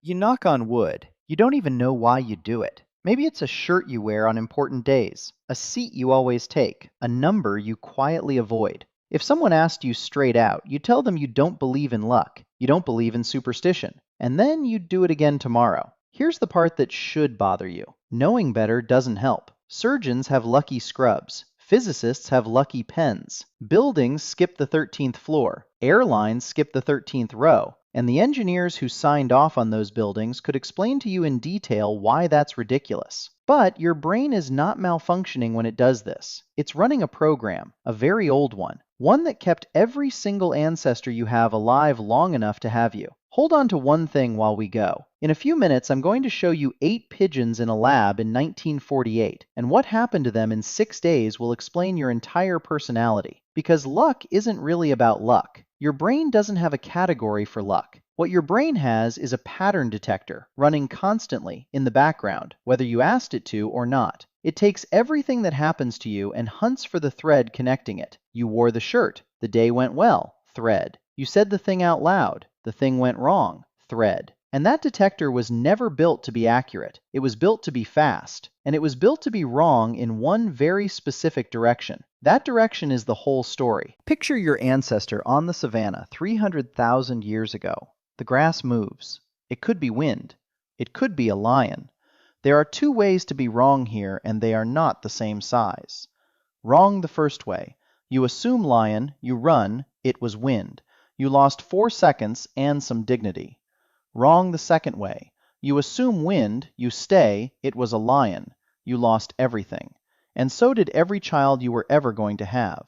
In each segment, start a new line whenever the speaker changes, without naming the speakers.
You knock on wood. You don't even know why you do it. Maybe it's a shirt you wear on important days, a seat you always take, a number you quietly avoid. If someone asked you straight out, you tell them you don't believe in luck, you don't believe in superstition, and then you do it again tomorrow. Here's the part that should bother you. Knowing better doesn't help. Surgeons have lucky scrubs. Physicists have lucky pens. Buildings skip the 13th floor. Airlines skip the 13th row. And the engineers who signed off on those buildings could explain to you in detail why that's ridiculous. But your brain is not malfunctioning when it does this. It's running a program, a very old one that kept every single ancestor you have alive long enough to have you. Hold on to one thing while we go. In a few minutes, I'm going to show you 8 pigeons in a lab in 1948, and what happened to them in 6 days will explain your entire personality. Because luck isn't really about luck. Your brain doesn't have a category for luck. What your brain has is a pattern detector running constantly in the background, whether you asked it to or not. It takes everything that happens to you and hunts for the thread connecting it. You wore the shirt. The day went well. Thread. You said the thing out loud. The thing went wrong. Thread. And that detector was never built to be accurate. It was built to be fast. And it was built to be wrong in one very specific direction. That direction is the whole story. Picture your ancestor on the Savanna 300,000 years ago. The grass moves. It could be wind. It could be a lion. There are 2 ways to be wrong here, and they are not the same size. Wrong the first way. You assume lion, you run, it was wind. You lost 4 seconds and some dignity. Wrong the second way. You assume wind, you stay, it was a lion. You lost everything. And so did every child you were ever going to have.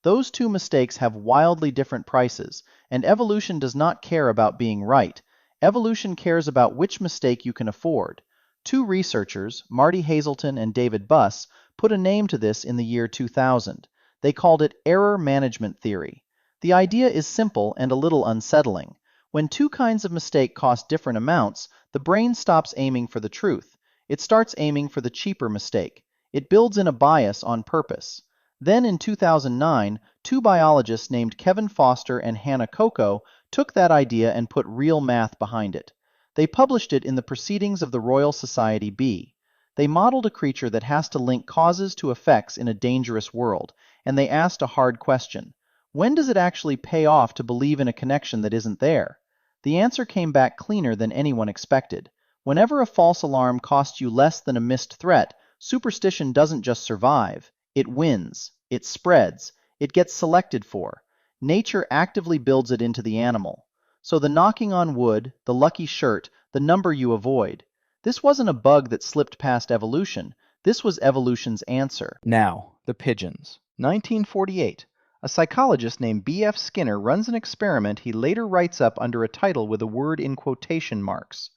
Those 2 mistakes have wildly different prices, and evolution does not care about being right. Evolution cares about which mistake you can afford. 2 researchers, Marty Hazelton and David Buss, put a name to this in the year 2000. They called it error management theory. The idea is simple and a little unsettling. When 2 kinds of mistake cost different amounts, the brain stops aiming for the truth. It starts aiming for the cheaper mistake. It builds in a bias on purpose. Then in 2009, 2 biologists named Kevin Foster and Hannah Coco took that idea and put real math behind it. They published it in the Proceedings of the Royal Society B. They modeled a creature that has to link causes to effects in a dangerous world, and they asked a hard question. When does it actually pay off to believe in a connection that isn't there? The answer came back cleaner than anyone expected. Whenever a false alarm costs you less than a missed threat, superstition doesn't just survive. It wins. It spreads. It gets selected for. Nature actively builds it into the animal. So the knocking on wood, the lucky shirt, the number you avoid. This wasn't a bug that slipped past evolution. This was evolution's answer. Now, the pigeons. 1948. A psychologist named B.F. Skinner runs an experiment he later writes up under a title with a word in quotation marks.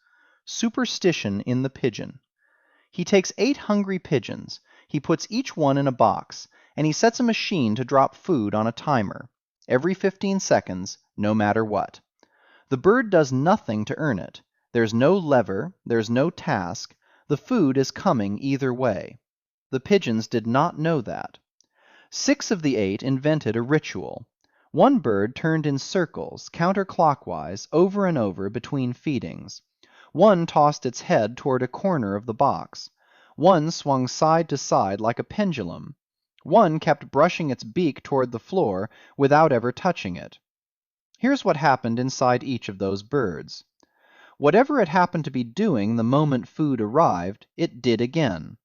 Superstition in the pigeon. He takes 8 hungry pigeons. He puts each one in a box, and he sets a machine to drop food on a timer. Every 15 seconds, no matter what. The bird does nothing to earn it. There's no lever, there's no task. The food is coming either way. The pigeons did not know that. 6 of the 8 invented a ritual. One bird turned in circles, counterclockwise, over and over between feedings. One tossed its head toward a corner of the box. One swung side to side like a pendulum. One kept brushing its beak toward the floor without ever touching it. Here's what happened inside each of those birds. Whatever it happened to be doing the moment food arrived, it did again.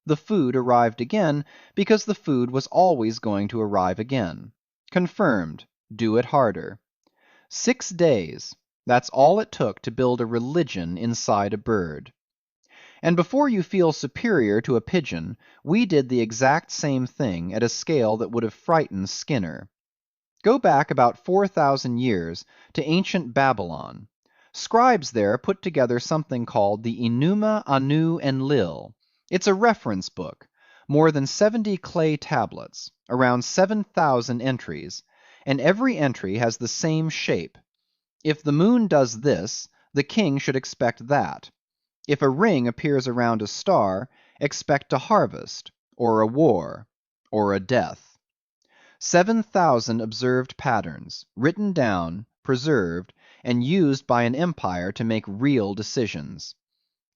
The food arrived again because the food was always going to arrive again. Confirmed. Do it harder. 6 days. That's all it took to build a religion inside a bird. And before you feel superior to a pigeon, we did the exact same thing at a scale that would have frightened Skinner. Go back about 4,000 years to ancient Babylon. Scribes there put together something called the Enuma, Anu, and Lil. It's a reference book, more than 70 clay tablets, around 7,000 entries, and every entry has the same shape. If the moon does this, the king should expect that. If a ring appears around a star, expect a harvest, or a war, or a death. 7,000 observed patterns, written down, preserved,
and used by an empire to make real decisions.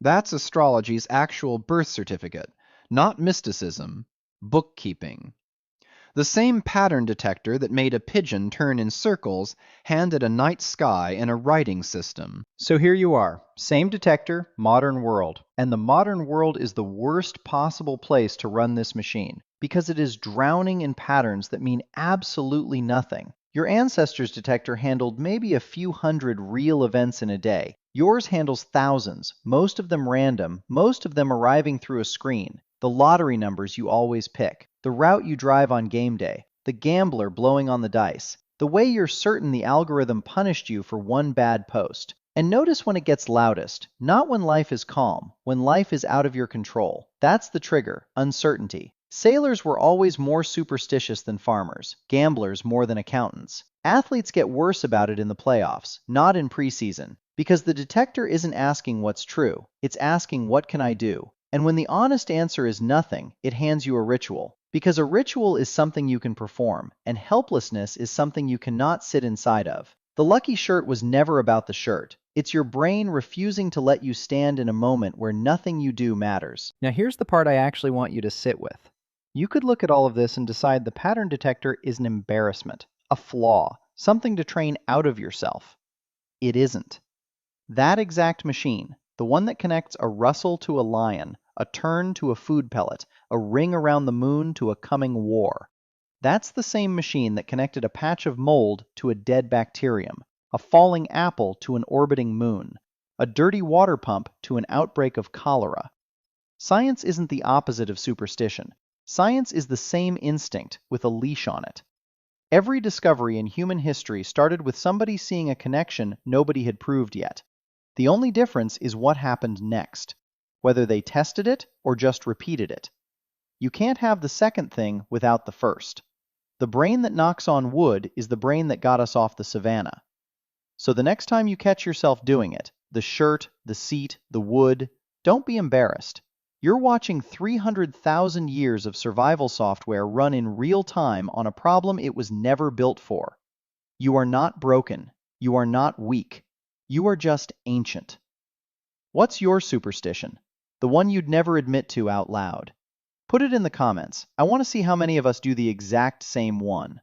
That's astrology's actual birth certificate, not mysticism, bookkeeping. The same pattern detector that made a pigeon turn in circles handed a night sky and a writing system.
So here you are, same detector, modern world. And the modern world is the worst possible place to run this machine because it is drowning in patterns that mean absolutely nothing. Your ancestors' detector handled maybe a few hundred real events in a day. Yours handles thousands, most of them random, most of them arriving through a screen. The lottery numbers you always pick, the route you drive on game day, the gambler blowing on the dice, the way you're certain the algorithm punished you for one bad post. And notice when it gets loudest, not when life is calm, when life is out of your control. That's the trigger, uncertainty. Sailors were always more superstitious than farmers, gamblers more than accountants. Athletes get worse about it in the playoffs, not in preseason, because the detector isn't asking what's true, it's asking what can I do? And when the honest answer is nothing, it hands you a ritual. Because a ritual is something you can perform, and helplessness is something you cannot sit inside of. The lucky shirt was never about the shirt. It's your brain refusing to let you stand in a moment where nothing you do matters. Now here's the part I actually want you to sit with. You could look at all of this and decide the pattern detector is an embarrassment, a flaw, something to train out of yourself. It isn't. That exact machine, the one that connects a rustle to a lion, a turn to a food pellet, a ring around the moon to a coming war. That's the same machine that connected a patch of mold to a dead bacterium, a falling apple to an orbiting moon, a dirty water pump to an outbreak of cholera. Science isn't the opposite of superstition. Science is the same instinct with a leash on it. Every discovery in human history started with somebody seeing a connection nobody had proved yet. The only difference is what happened next, whether they tested it or just repeated it. You can't have the second thing without the first. The brain that knocks on wood is the brain that got us off the Savanna. So the next time you catch yourself doing it, the shirt, the seat, the wood, don't be embarrassed. You're watching 300,000 years of survival software run in real time on a problem it was never built for. You are not broken. You are not weak. You are just ancient. What's your superstition? The one you'd never admit to out loud. Put it in the comments. I want to see how many of us do the exact same one.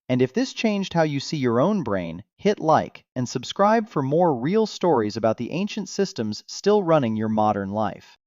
And if this changed how you see your own brain, hit like and subscribe for more real stories about the ancient systems still running your modern life.